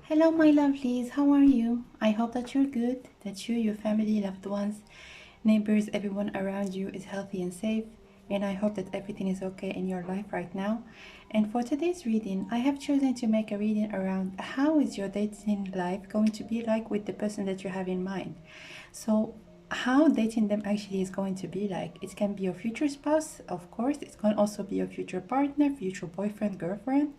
Hello, my lovelies. How are you? I hope that you're good, that you, your family, loved ones, neighbors, everyone around you is healthy and safe. And I hope that everything is okay in your life right now. And for today's reading, I have chosen to make a reading around how is your dating life going to be like with the person that you have in mind. So, how dating them actually is going to be like. It can be your future spouse, of course. It can also be your future partner, future boyfriend, girlfriend.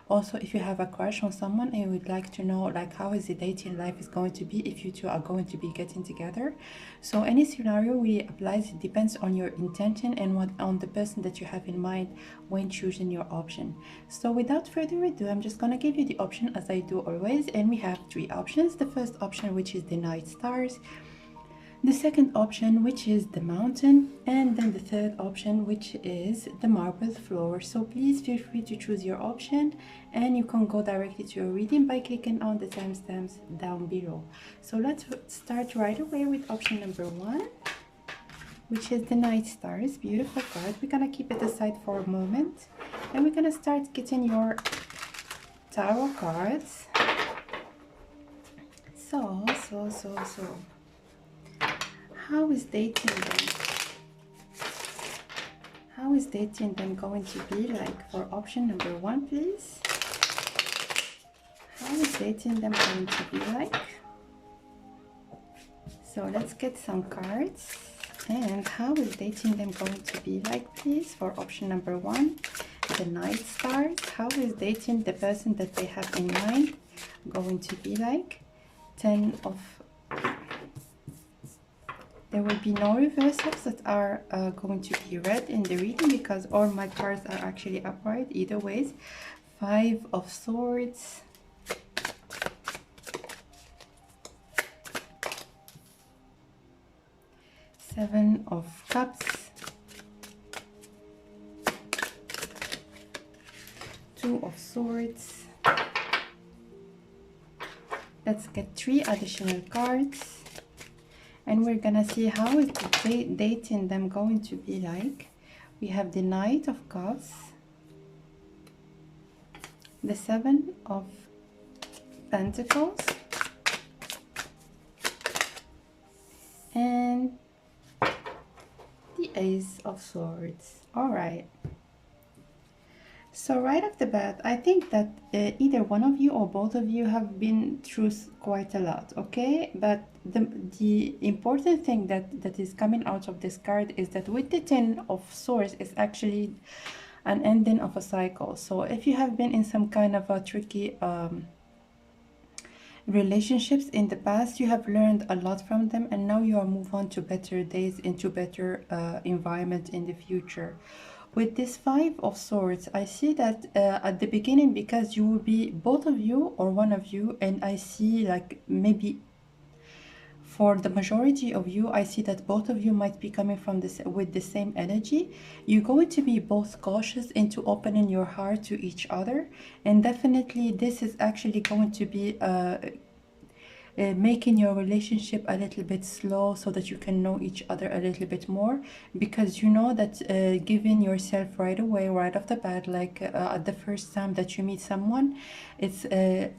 Also, if you have a crush on someone and you would like to know like how is the dating life is going to be if you two are going to be getting together. So any scenario really applies. It depends on your intention and what on the person that you have in mind when choosing your option. So without further ado, I'm just gonna give you the option as I do always, and we have three options. The first option, which is the night stars, the second option, which is the mountain, and then the third option, which is the marble floor. So please feel free to choose your option, and you can go directly to your reading by clicking on the timestamps down below. So let's start right away with option number one, which is the night stars. Beautiful card. We're gonna keep it aside for a moment, and we're gonna start getting your tarot cards. So how is dating them? How is dating them going to be like for option number one, please? How is dating them going to be like? So let's get some cards. And how is dating them going to be like, please, for option number one, the night stars? How is dating the person that they have in mind going to be like? 10 of... There will be no reversals that are going to be read in the reading because all my cards are actually upright either ways. 5 of Swords. Seven of Cups. 2 of Swords. Let's get 3 additional cards. And we're gonna see how is the dating them going to be like. We have the Knight of Cups, the 7 of Pentacles, and the Ace of Swords. All right. So right off the bat, I think that either one of you or both of you have been through quite a lot, okay? But the important thing that is coming out of this card is that with the 10 of Swords is actually an ending of a cycle. So if you have been in some kind of a tricky relationships in the past, you have learned a lot from them, and now you are move on to better days, into better environment in the future. With this 5 of Swords, I see that at the beginning, because you will be both of you or one of you, and I see like maybe for the majority of you, I see that both of you might be coming from this with the same energy. You're going to be both cautious into opening your heart to each other, and definitely this is actually going to be making your relationship a little bit slow so that you can know each other a little bit more, because you know that giving yourself right away, right off the bat, like at the first time that you meet someone, it's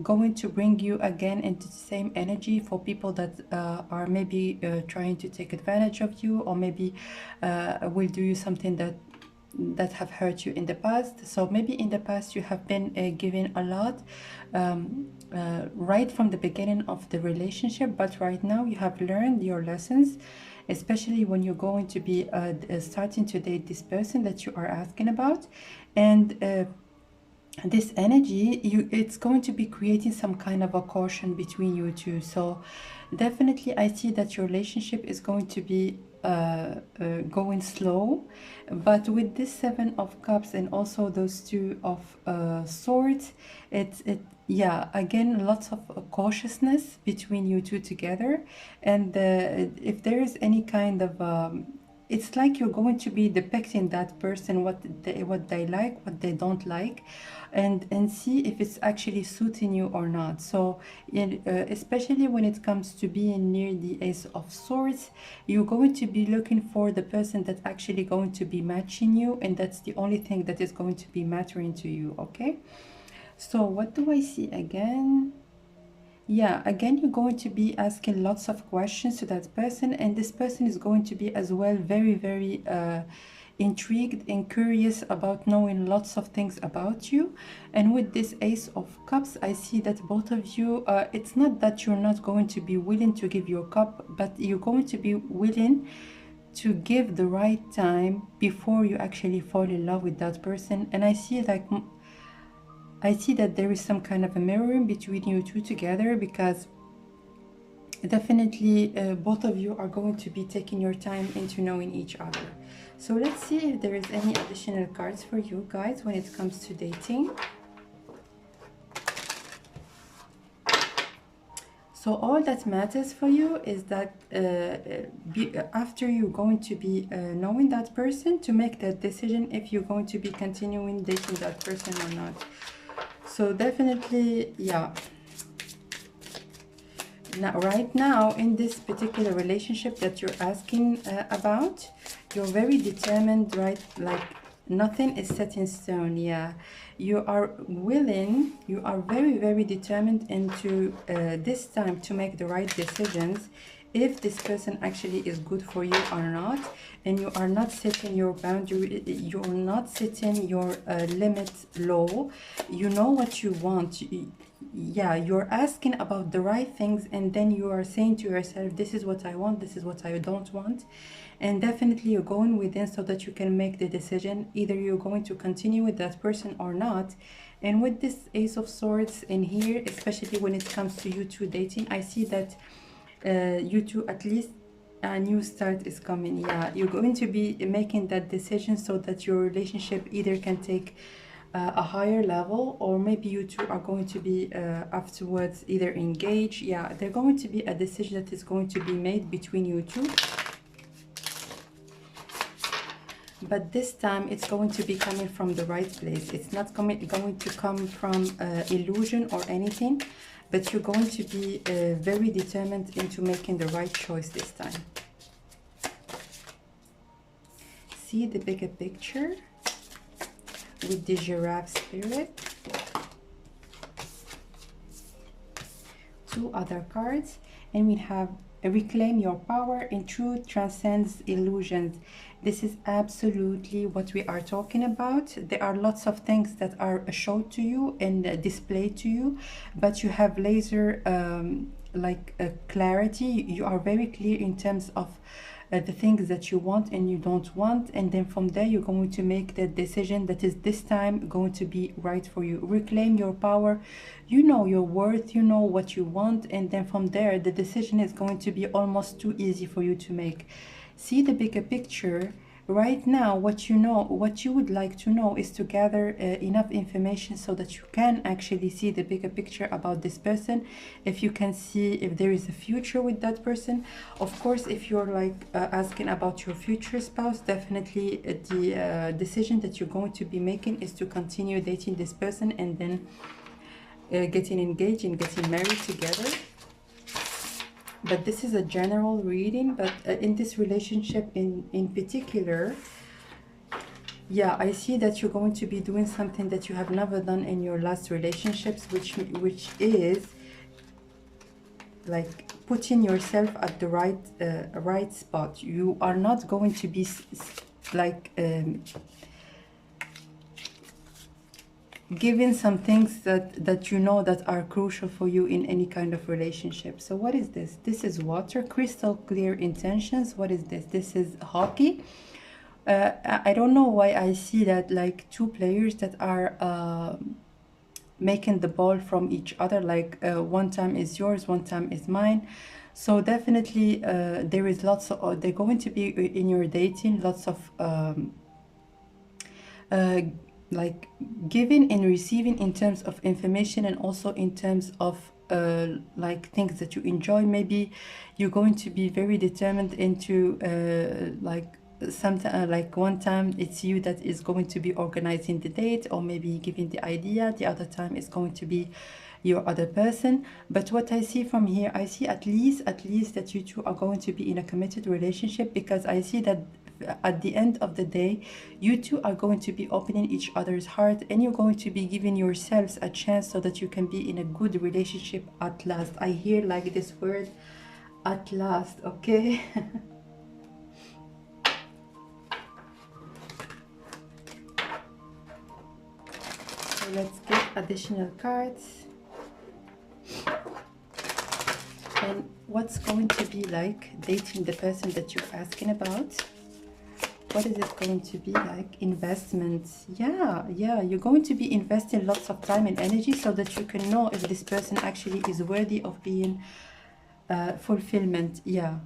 going to bring you again into the same energy for people that are maybe trying to take advantage of you, or maybe will do you something that have hurt you in the past. So maybe in the past you have been given a lot right from the beginning of the relationship, but right now you have learned your lessons, especially when you're going to be starting to date this person that you are asking about. And this energy, it's going to be creating some kind of a caution between you two. So definitely I see that your relationship is going to be going slow, but with this 7 of Cups and also those 2 of Swords, yeah, again, lots of cautiousness between you two together. And if there is any kind of it's like you're going to be depicting that person, what they like, what they don't like, and see if it's actually suiting you or not. So especially when it comes to being near the Ace of Swords, you're going to be looking for the person that's actually going to be matching you, and that's the only thing that is going to be mattering to you. Okay, so what do I see again? Yeah, again, you're going to be asking lots of questions to that person, and this person is going to be as well very, very intrigued and curious about knowing lots of things about you. And with this Ace of Cups, I see that both of you, it's not that you're not going to be willing to give your cup, but you're going to be willing to give the right time before you actually fall in love with that person. And I see like I see that there is some kind of a mirroring between you two together, because definitely both of you are going to be taking your time into knowing each other. So let's see if there is any additional cards for you guys when it comes to dating. So all that matters for you is that after you're going to be knowing that person, to make that decision if you're going to be continuing dating that person or not. So definitely, yeah. Now, right now, in this particular relationship that you're asking about, you're very determined, right? Like nothing is set in stone. Yeah, you are willing, you are very, very determined into this time to make the right decisions, if this person actually is good for you or not. And you are not setting your boundary, you're not setting your limits low. You know what you want. Yeah, you're asking about the right things, and then you are saying to yourself, this is what I want, this is what I don't want. And definitely you're going within so that you can make the decision, either you're going to continue with that person or not. And with this Ace of Swords in here, especially when it comes to you two dating, I see that you two, at least a new start is coming. Yeah, you're going to be making that decision so that your relationship either can take a higher level, or maybe you two are going to be afterwards either engaged. Yeah, there's going to be a decision that is going to be made between you two. But this time it's going to be coming from the right place. It's not going to come from illusion or anything, but you're going to be very determined into making the right choice this time. See the bigger picture with the giraffe spirit. Two other cards, and we have reclaim your power, and truth transcends illusions. This is absolutely what we are talking about. There are lots of things that are shown to you and displayed to you, but you have laser clarity. You are very clear in terms of the things that you want and you don't want, and then from there you're going to make the decision that is this time going to be right for you. Reclaim your power. You know your worth, you know what you want, and then from there the decision is going to be almost too easy for you to make. See the bigger picture. Right now, what you know, what you would like to know, is to gather enough information so that you can actually see the bigger picture about this person. If you can see if there is a future with that person. Of course, if you're like asking about your future spouse, definitely the decision that you're going to be making is to continue dating this person, and then getting engaged and getting married together. But this is a general reading, but in this relationship in particular, yeah, I see that you're going to be doing something that you have never done in your last relationships, which is like putting yourself at the right spot. You are not going to be like given some things that you know that are crucial for you in any kind of relationship. So what is this? This is water, crystal clear intentions. What is this? This is hockey. I don't know why I see that like two players that are making the ball from each other, like one time is yours, one time is mine. So definitely there is lots of they're going to be in your dating, lots of like giving and receiving in terms of information, and also in terms of like things that you enjoy. Maybe you're going to be very determined into like sometimes like one time it's you that is going to be organizing the date, or maybe giving the idea. The other time is going to be your other person. But what I see from here, I see at least that you two are going to be in a committed relationship, because I see that at the end of the day, you two are going to be opening each other's heart, and you're going to be giving yourselves a chance so that you can be in a good relationship at last. I hear like this word, at last, okay? So let's get additional cards. And what's going to be like dating the person that you're asking about? What is it going to be like? Investments. Yeah, you're going to be investing lots of time and energy so that you can know if this person actually is worthy of being fulfillment. Yeah,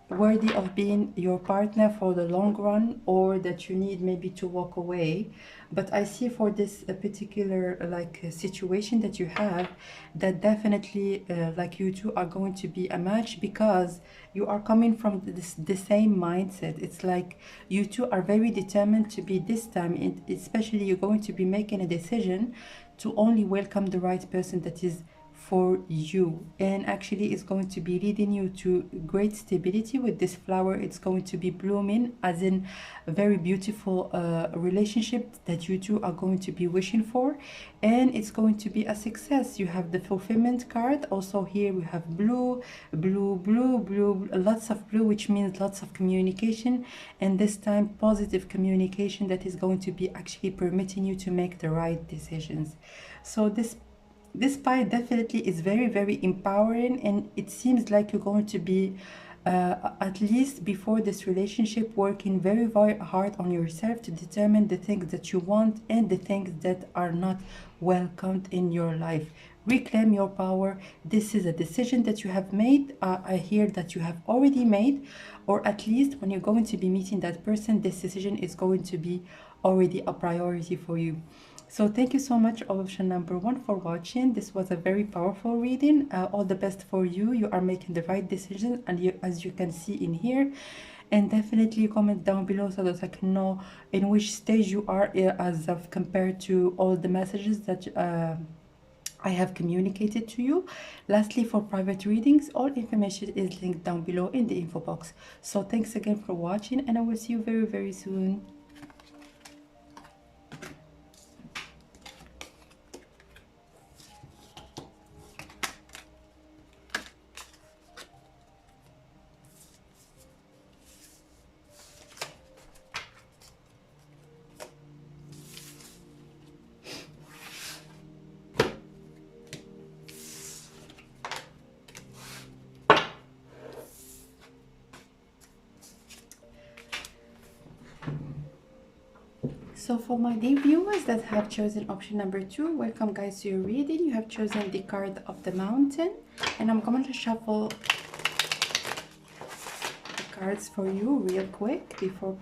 worthy of being your partner for the long run, or that you need maybe to walk away. But I see for this particular like situation that you have, that definitely like you two are going to be a match, because you are coming from the same mindset. It's like you two are very determined to be this time, especially you're going to be making a decision to only welcome the right person that is for you, and actually it's going to be leading you to great stability. With this flower, it's going to be blooming, as in a very beautiful relationship that you two are going to be wishing for, and it's going to be a success. You have the fulfillment card. Also here we have blue, lots of blue, which means lots of communication, and this time positive communication that is going to be actually permitting you to make the right decisions. So this pie definitely is very empowering, and it seems like you're going to be at least before this relationship working very hard on yourself to determine the things that you want and the things that are not welcomed in your life. Reclaim your power. This is a decision that you have made. I hear that you have already made, or at least when you're going to be meeting that person, this decision is going to be already a priority for you. So thank you so much, option number 1, for watching. This was a very powerful reading. All the best for you. You are making the right decision, and as you can see in here. And definitely comment down below so that I can know in which stage you are as of compared to all the messages that I have communicated to you. Lastly, for private readings, all information is linked down below in the info box. So thanks again for watching, and I will see you very soon. So for my dear viewers that have chosen option number 2, welcome guys to your reading. You have chosen the card of the Mountain, and I'm going to shuffle the cards for you real quick before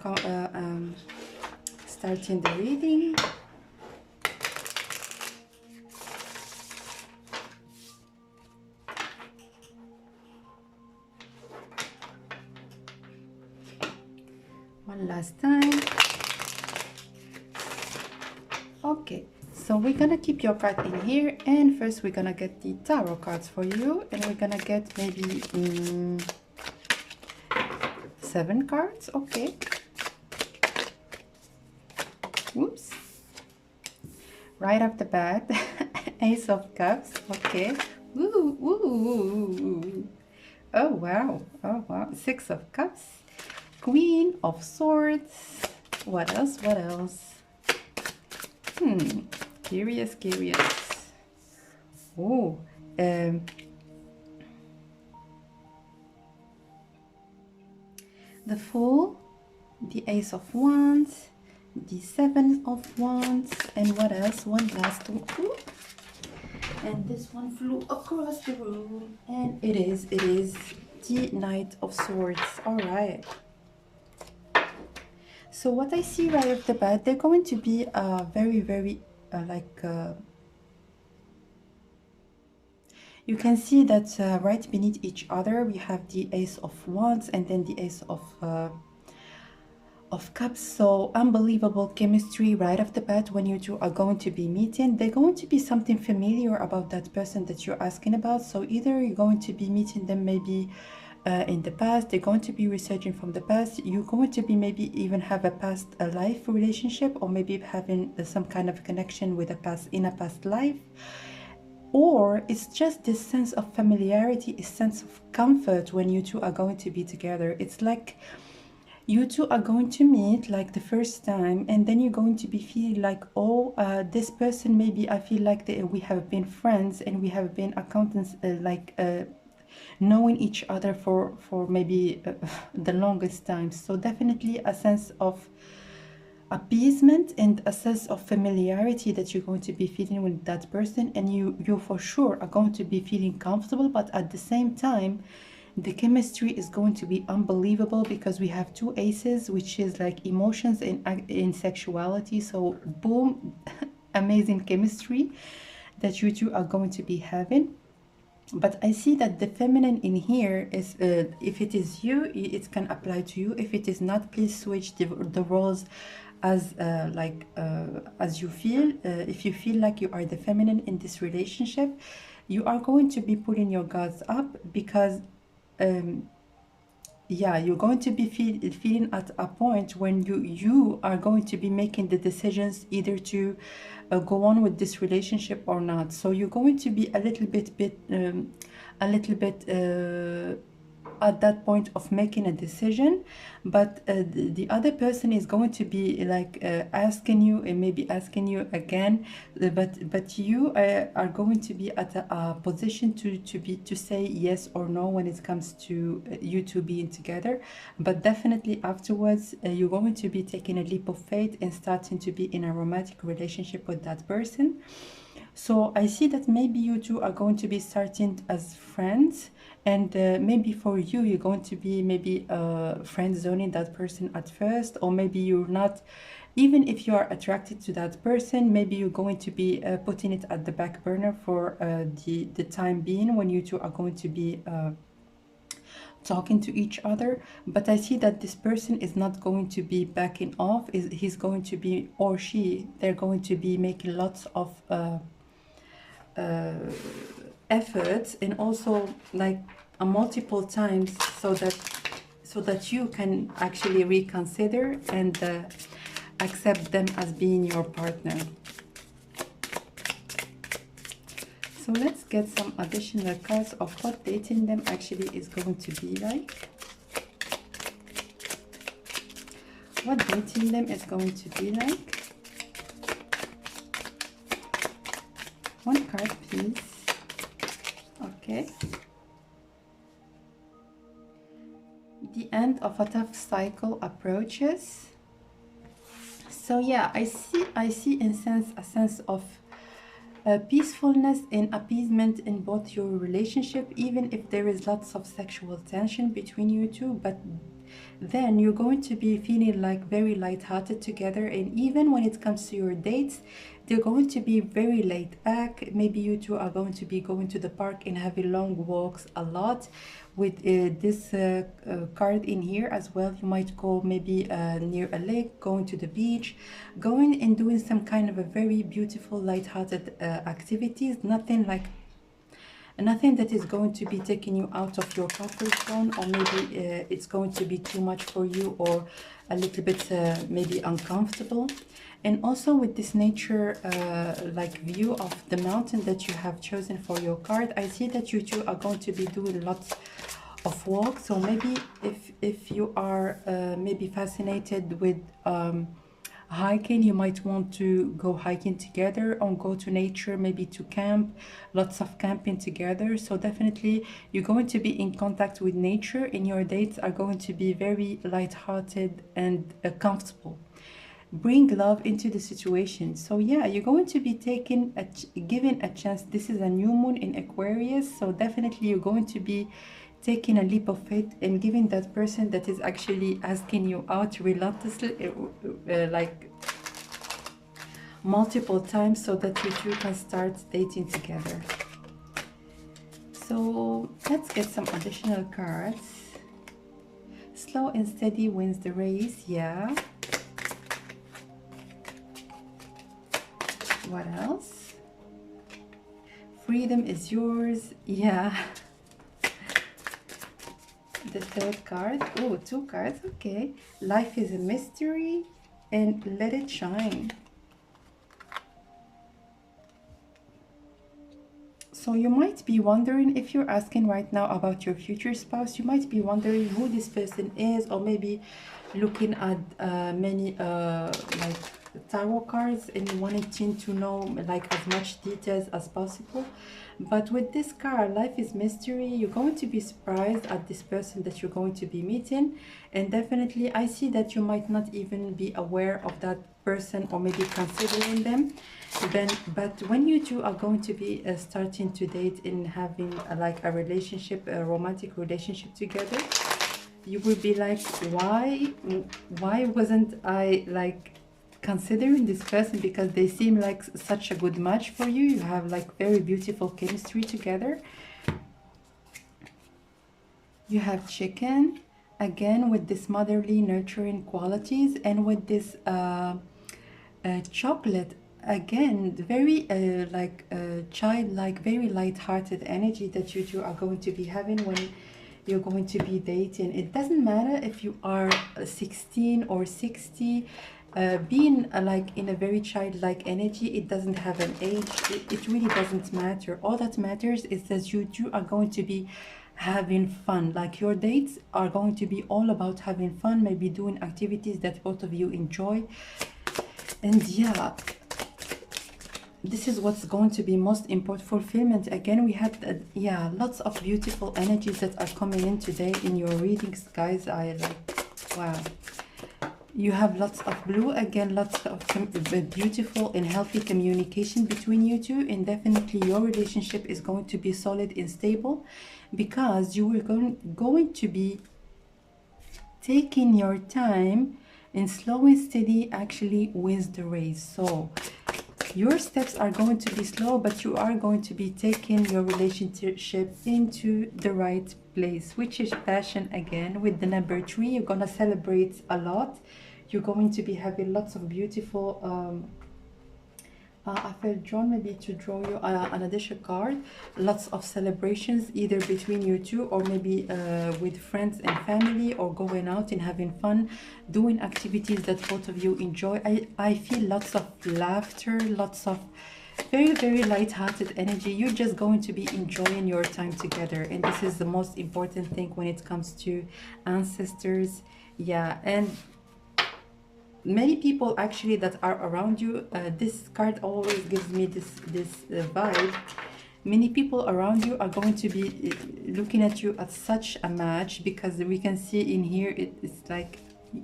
starting the reading. One last time. Okay, so we're gonna keep your card in here, and first we're gonna get the tarot cards for you, and we're gonna get maybe 7 cards. Okay. Oops. Right off the bat, Ace of Cups. Okay. Ooh. Oh wow. 6 of Cups. Queen of Swords. What else? Curious. Oh, the Fool, the Ace of Wands, the 7 of Wands, and what else? One last one. Ooh. And this one flew across the room, and it is the Knight of Swords. All right. So what I see right off the bat, they're going to be very you can see that right beneath each other we have the Ace of Wands and then the Ace of Cups. So unbelievable chemistry right off the bat when you two are going to be meeting. They're going to be something familiar about that person that you're asking about. So either you're going to be meeting them maybe in the past. They're going to be researching from the past. You're going to be maybe even have a past life relationship, or maybe having some kind of connection with a past in a past life. Or it's just this sense of familiarity, a sense of comfort when you two are going to be together. It's like you two are going to meet like the first time, and then you're going to be feeling like, oh, this person, maybe I feel like we have been friends and we have been accountants, knowing each other for maybe the longest time. So definitely a sense of appeasement and a sense of familiarity that you're going to be feeling with that person, and you for sure are going to be feeling comfortable. But at the same time, the chemistry is going to be unbelievable, because we have two aces, which is like emotions in sexuality. So boom, amazing chemistry that you two are going to be having. But I see that the feminine in here is, if it is you, it can apply to you. If it is not, please switch the roles as you feel. If you feel like you are the feminine in this relationship, you are going to be putting your guards up, because yeah, you're going to be feeling at a point when you are going to be making the decisions either to go on with this relationship or not. So you're going to be a little bit at that point of making a decision. But the other person is going to be like asking you, and maybe asking you again, but you are going to be at a position to say yes or no when it comes to you two being together. But definitely afterwards, you're going to be taking a leap of faith and starting to be in a romantic relationship with that person. So I see that maybe you two are going to be starting as friends, and maybe for you, you're going to be maybe friend zoning that person at first, or maybe you're not. Even if you are attracted to that person, maybe you're going to be putting it at the back burner for the time being, when you two are going to be talking to each other. But I see that this person is not going to be backing off. He's going to be, or she, they're going to be making lots of efforts, and also like multiple times, so that you can actually reconsider and accept them as being your partner. So let's get some additional cards of what dating them actually is going to be like. What dating them is going to be like. One card, please. Okay. The end of a tough cycle approaches. So yeah, I see in a sense of peacefulness and appeasement in both your relationship, even if there is lots of sexual tension between you two. But then you're going to be feeling like very lighthearted together, and even when it comes to your dates, they're going to be very laid back. Maybe you two are going to be going to the park and having long walks a lot. With this card in here as well, you might go maybe near a lake, going to the beach, going and doing some kind of a very beautiful lighthearted activities. Nothing that is going to be taking you out of your comfort zone, or maybe it's going to be too much for you, or a little bit maybe uncomfortable. And also with this nature like view of the mountain that you have chosen for your card, I see that you two are going to be doing lots of walks. So maybe if you are maybe fascinated with hiking, you might want to go hiking together, or go to nature, maybe to camp, lots of camping together. So definitely you're going to be in contact with nature, and your dates are going to be very light-hearted and comfortable. Bring love into the situation. So yeah, you're going to be given a chance. This is a new moon in Aquarius, so definitely you're going to be taking a leap of faith and giving that person that is actually asking you out relentlessly, like multiple times, so that you two can start dating together. So let's get some additional cards. Slow and steady wins the race. Yeah. What else? Freedom is yours. Yeah. the third card. Oh, two cards. Okay. Life is a mystery and let it shine. So you might be wondering, if you're asking right now about your future spouse, you might be wondering who this person is, or maybe looking at many like tarot cards and you wanted to know like as much details as possible. But with this card, life is mystery, you're going to be surprised at this person that you're going to be meeting. And definitely I see that you might not even be aware of that person or maybe considering them. Then but when you two are going to be starting to date and having like a relationship, a romantic relationship together, you will be like, why wasn't I like considering this person, because they seem like such a good match for you. You have like very beautiful chemistry together. You have chicken again with this motherly nurturing qualities, and with this chocolate again, very childlike, very light-hearted energy that you two are going to be having when you're going to be dating. It doesn't matter if you are 16 or 60. Being like in a very childlike energy, it doesn't have an age. It really doesn't matter. All that matters is that you two are going to be having fun. Like your dates are going to be all about having fun, maybe doing activities that both of you enjoy. And yeah, this is what's going to be most important. Fulfillment again. We had yeah, lots of beautiful energies that are coming in today in your readings, guys. I like, wow. You have lots of blue again, lots of beautiful and healthy communication between you two, and definitely your relationship is going to be solid and stable, because you are going to be taking your time and slow and steady actually wins the race. So your steps are going to be slow, but you are going to be taking your relationship into the right place, which is passion again. With the number 3, you're gonna celebrate a lot. You're going to be having lots of beautiful I felt drawn maybe to draw you an additional card. Lots of celebrations, either between you two or maybe with friends and family, or going out and having fun, doing activities that both of you enjoy. I feel lots of laughter, lots of very, very light-hearted energy. You're just going to be enjoying your time together. And this is the most important thing when it comes to ancestors. Yeah, and many people actually that are around you, this card always gives me this vibe. Many people around you are going to be looking at you as such a match, because we can see in here it's like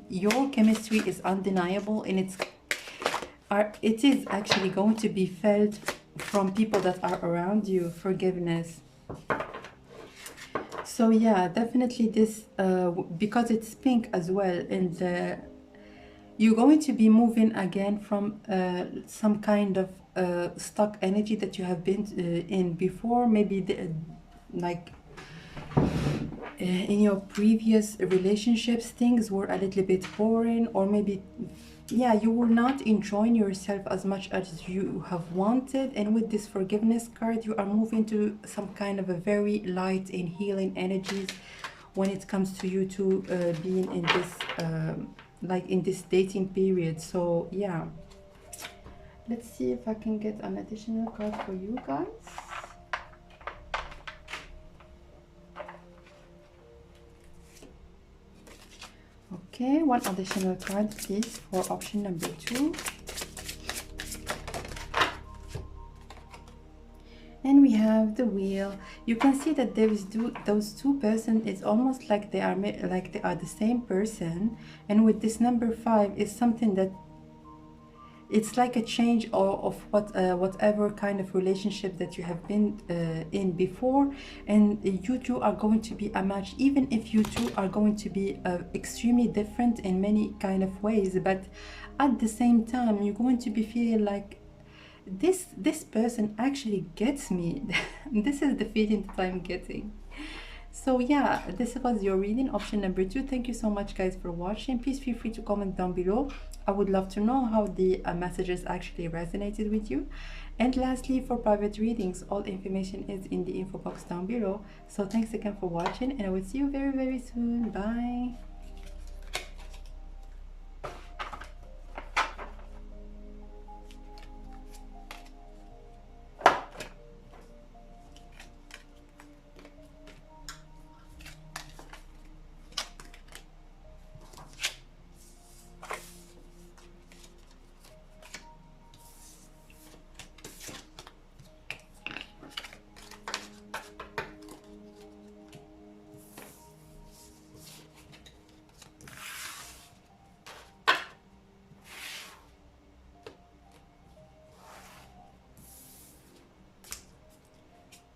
your chemistry is undeniable, and it is actually going to be felt from people that are around you. Forgiveness. So yeah, definitely this because it's pink as well, and you're going to be moving again from some kind of stuck energy that you have been in before. Maybe in your previous relationships, things were a little bit boring, or maybe, yeah, you were not enjoying yourself as much as you have wanted. And with this forgiveness card, you are moving to some kind of a very light and healing energies when it comes to you two being in this like in this dating period. So yeah, let's see if I can get an additional card for you guys. Okay, one additional card please for option number 2. And we have the wheel. You can see that there is those two persons. It's almost like they are the same person. And with this number 5 is something that it's like a change of whatever kind of relationship that you have been in before, and you two are going to be a match, even if you two are going to be extremely different in many kind of ways. But at the same time, you're going to be feeling like this person actually gets me. This is the feeling that I'm getting. So yeah, this was your reading, option number 2. Thank you so much guys for watching. Please feel free to comment down below. I would love to know how the messages actually resonated with you. And lastly, for private readings, all information is in the info box down below. So thanks again for watching, and I will see you very, very soon. Bye.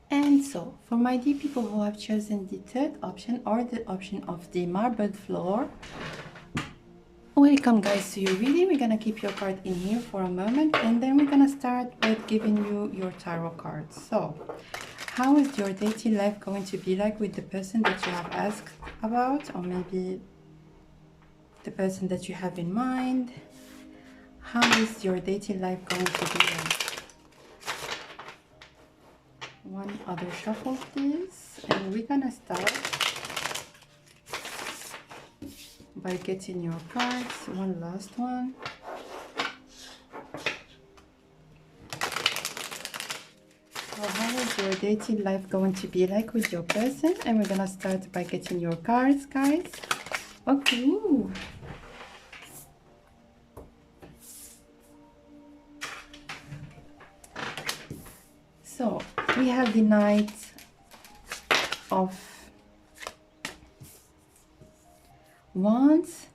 And so, for my dear people who have chosen the third option or the option of the marbled floor, welcome guys to your reading. We're gonna keep your card in here for a moment, and then we're gonna start with giving you your tarot cards. So, how is your dating life going to be like with the person that you have asked about, or maybe the person that you have in mind? How is your dating life going to be like? One other shuffle please, and we're gonna start by getting your cards. One last one. So how is your dating life going to be like with your person? And we're gonna start by getting your cards, guys. Okay. So we have the Knight of Wands,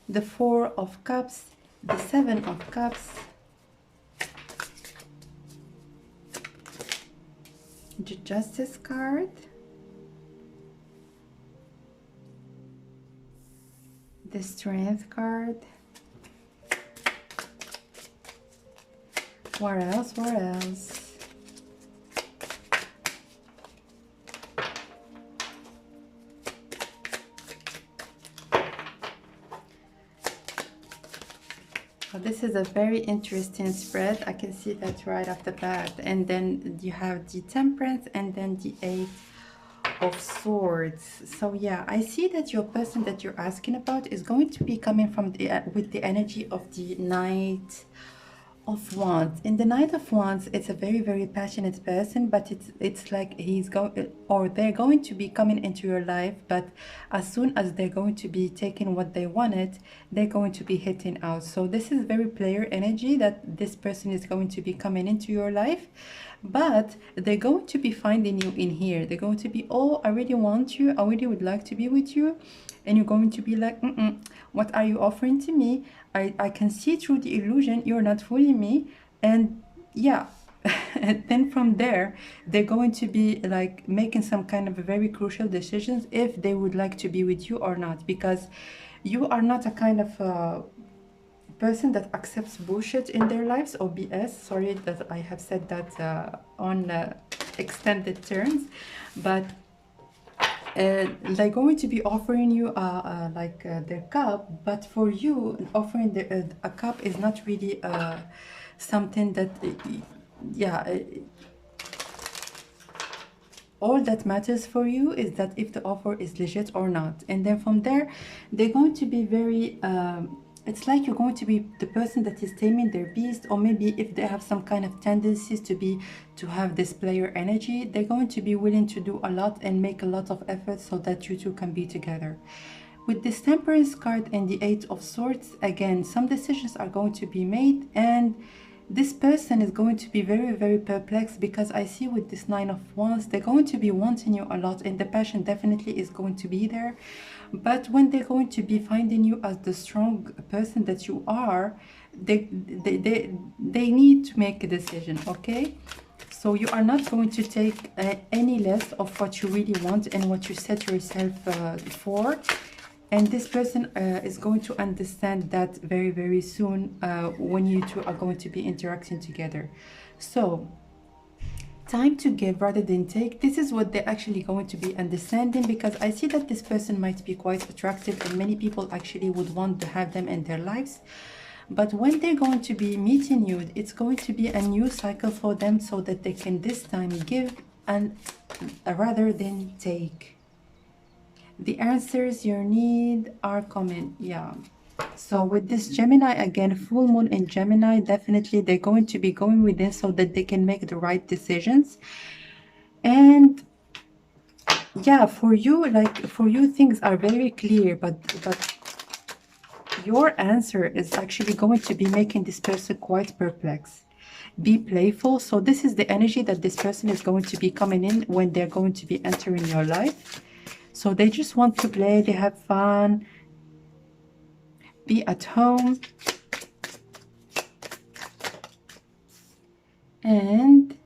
the Four of Cups, the Seven of Cups, the Justice card, the Strength card. What else? What else? This is a very interesting spread. I can see that right off the bat. And then you have the Temperance and then the Eight of Swords. So yeah, I see that your person that you're asking about is going to be coming from the with the energy of the Knight of Wands. In the Knight of Wands, it's a very, very passionate person, but it's like he's going, or they're going to be coming into your life, but as soon as they're going to be taking what they wanted, they're going to be hitting out. So this is very player energy, that this person is going to be coming into your life, but they're going to be finding you in here. They're going to be, oh, I really want you, I really would like to be with you. And you're going to be like, what are you offering to me? I can see through the illusion, you're not fooling me. And yeah, and then from there, they're going to be like making some kind of very crucial decisions if they would like to be with you or not. Because you are not a kind of person that accepts bullshit in their lives, or BS. Sorry that I have said that on extended terms, but they're going to be offering you their cup, but for you offering a cup is not really something that all that matters for you is that if the offer is legit or not. And then from there, they're going to be very it's like you're going to be the person that is taming their beast, or maybe if they have some kind of tendencies to have this player energy, they're going to be willing to do a lot and make a lot of effort so that you two can be together. With this Temperance card and the Eight of Swords, again, some decisions are going to be made, and this person is going to be very, very perplexed, because I see with this Nine of Wands, they're going to be wanting you a lot, and the passion definitely is going to be there. But when they're going to be finding you as the strong person that you are, they need to make a decision, okay? So you are not going to take any less of what you really want and what you set yourself for. And this person is going to understand that very, very soon when you two are going to be interacting together. So time to give rather than take. This is what they're actually going to be understanding, because I see that this person might be quite attractive and many people actually would want to have them in their lives. But when they're going to be meeting you, it's going to be a new cycle for them, so that they can this time give and rather than take. The answers you need are coming. Yeah. So with this Gemini, again, full moon in Gemini, definitely they're going to be going within so that they can make the right decisions. And yeah, for you, things are very clear, but your answer is actually going to be making this person quite perplexed. Be playful. So this is the energy that this person is going to be coming in when they're going to be entering your life. So they just want to play, they have fun, be at home. And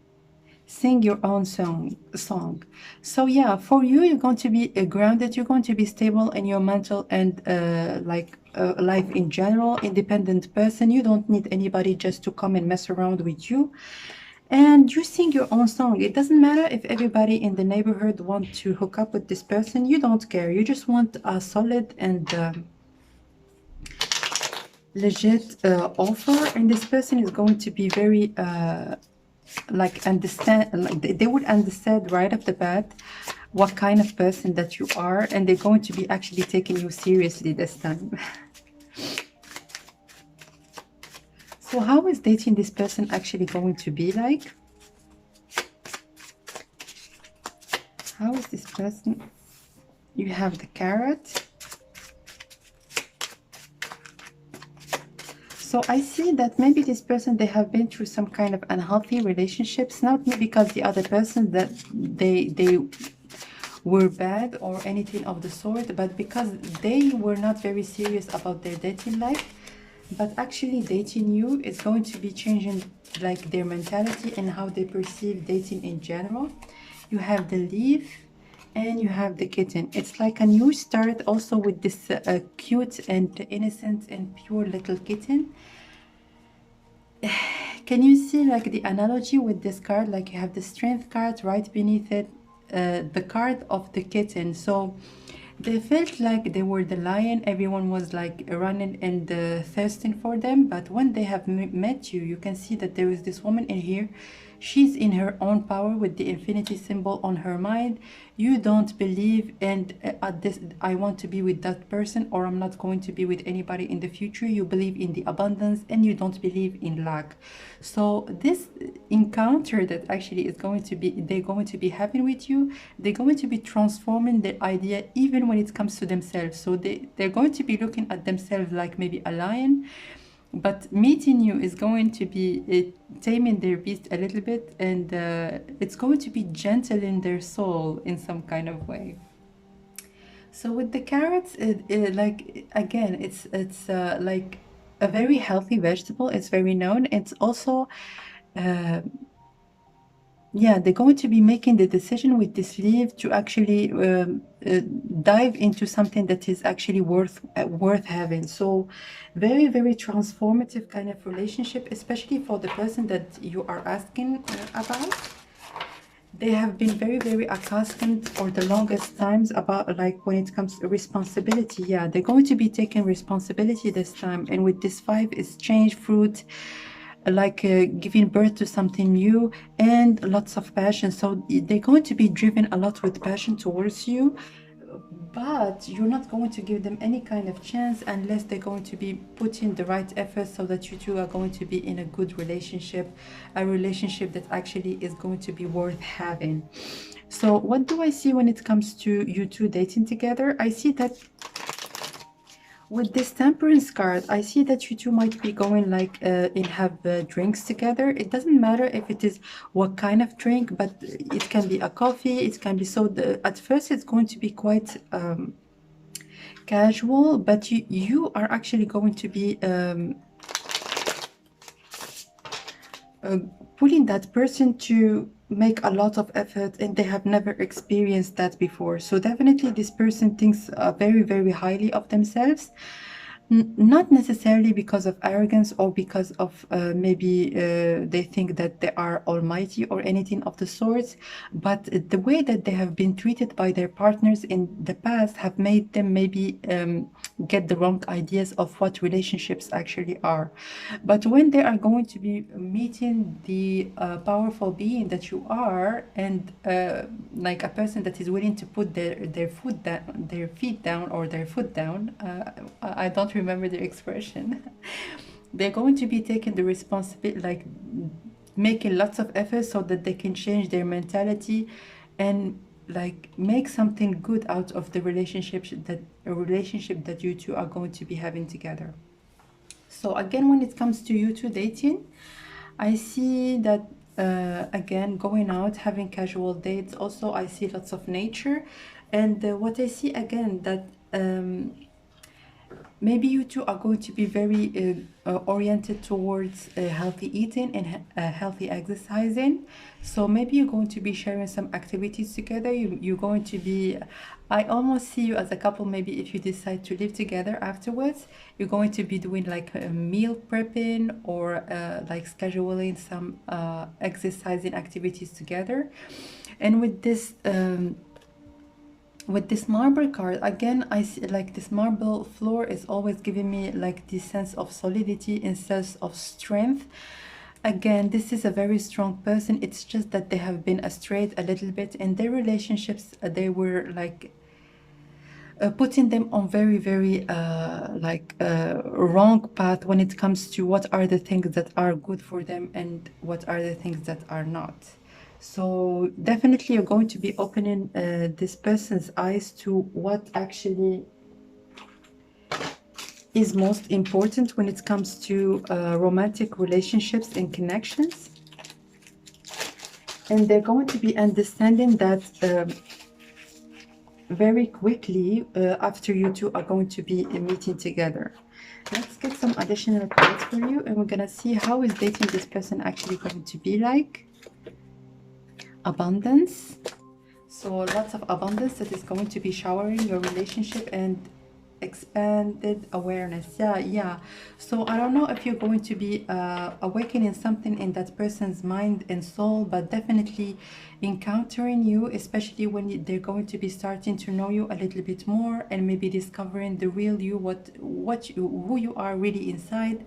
sing your own song. So yeah, for you, you're going to be grounded, you're going to be stable in your mental and life in general, independent person. You don't need anybody just to come and mess around with you. And you sing your own song. It doesn't matter if everybody in the neighborhood want to hook up with this person. You don't care. You just want a solid and legit offer, and this person is going to be very understand, like they would understand right off the bat what kind of person that you are, and they're going to be actually taking you seriously this time. So how is dating this person actually going to be like? How is this person? You have the Carrot. So I see that maybe this person, they have been through some kind of unhealthy relationships, not because the other person that they were bad or anything of the sort, but because they were not very serious about their dating life. But actually dating you is going to be changing like their mentality and how they perceive dating in general. You have the Leaf and you have the Kitten. It's like a new start also with this cute and innocent and pure little kitten. Can you see like the analogy with this card? Like you have the Strength card right beneath it, the card of the kitten. So they felt like they were the lion. Everyone was like running and thirsting for them. But when they have met you, you can see that there is this woman in here. She's in her own power with the infinity symbol on her mind. You don't believe and at this, I want to be with that person, or I'm not going to be with anybody in the future. You believe in the abundance and you don't believe in lack. So this encounter that actually is going to be, they're going to be having with you, they're going to be transforming their idea even when it comes to themselves. So they're going to be looking at themselves like maybe a lion, but meeting you is going to be taming their beast a little bit, and it's going to be gentle in their soul in some kind of way. So with the carrots, like again, it's like a very healthy vegetable. It's very known. It's also yeah, they're going to be making the decision with this leaf to actually dive into something that is actually worth having. So very, very transformative kind of relationship, especially for the person that you are asking about. They have been very, very accustomed for the longest times about like when it comes to responsibility. Yeah, they're going to be taking responsibility this time. And with this 5 is change, fruit, like giving birth to something new, and lots of passion. So they're going to be driven a lot with passion towards you, but you're not going to give them any kind of chance unless they're going to be putting the right effort, so that you two are going to be in a good relationship, a relationship that actually is going to be worth having. So what do I see when it comes to you two dating together? I see that with this Temperance card, I see that you two might be going like and have drinks together. It doesn't matter if it is what kind of drink, but it can be a coffee, it can be so. At first, it's going to be quite casual, but you are actually going to be pulling that person to make a lot of effort, and they have never experienced that before. So definitely this person thinks very, very highly of themselves. not necessarily because of arrogance or because of maybe they think that they are almighty or anything of the sort, but the way that they have been treated by their partners in the past have made them maybe get the wrong ideas of what relationships actually are. But when they are going to be meeting the powerful being that you are, and like a person that is willing to put their feet down, or their foot down, I don't remember the expression. They're going to be taking the responsibility, like making lots of efforts so that they can change their mentality and like make something good out of the relationship that you two are going to be having together. So again, when it comes to you two dating, I see that again, going out, having casual dates. Also, I see lots of nature, and what I see again, that maybe you two are going to be very oriented towards healthy eating and healthy exercising. So maybe you're going to be sharing some activities together. You're going to be, I almost see you as a couple. Maybe if you decide to live together afterwards, you're going to be doing like a meal prepping, or like scheduling some exercising activities together. And with this marble card, again, I see like this marble floor is always giving me like this sense of solidity and sense of strength. Again, this is a very strong person. It's just that they have been astray a little bit in their relationships. They were like putting them on very wrong path when it comes to what are the things that are good for them and what are the things that are not. So definitely you're going to be opening this person's eyes to what actually is most important when it comes to romantic relationships and connections. And they're going to be understanding that very quickly after you two are going to be meeting together. Let's get some additional cards for you, and we're gonna see how is dating this person actually going to be like. Abundance. So lots of abundance that is going to be showering your relationship, and expanded awareness. Yeah. So I don't know if you're going to be awakening something in that person's mind and soul, but definitely encountering you, especially when they're going to be starting to know you a little bit more, and maybe discovering the real you, who you are really inside.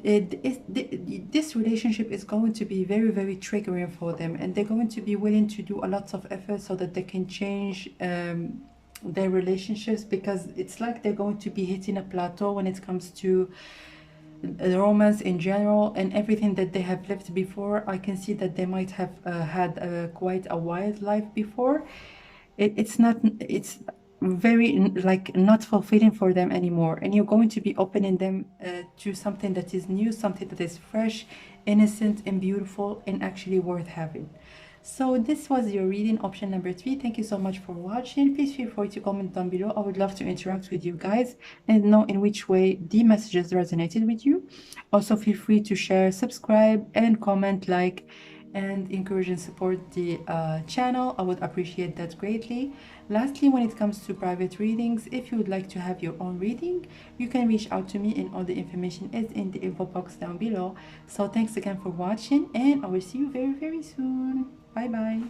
This relationship is going to be very triggering for them, and they're going to be willing to do a lot of effort so that they can change their relationships, because it's like they're going to be hitting a plateau when it comes to romance in general, and everything that they have lived before. I can see that they might have had quite a wild life before. It's very like not fulfilling for them anymore, and you're going to be opening them to something that is new, something that is fresh, innocent, and beautiful, and actually worth having. So this was your reading, option number 3. Thank you so much for watching. Please feel free to comment down below. I would love to interact with you guys and know in which way the messages resonated with you. Also feel free to share, subscribe, and comment, like, and encourage and support the channel. I would appreciate that greatly. Lastly, when it comes to private readings, if you would like to have your own reading, you can reach out to me, and all the information is in the info box down below. So thanks again for watching, and I will see you very soon. Bye bye.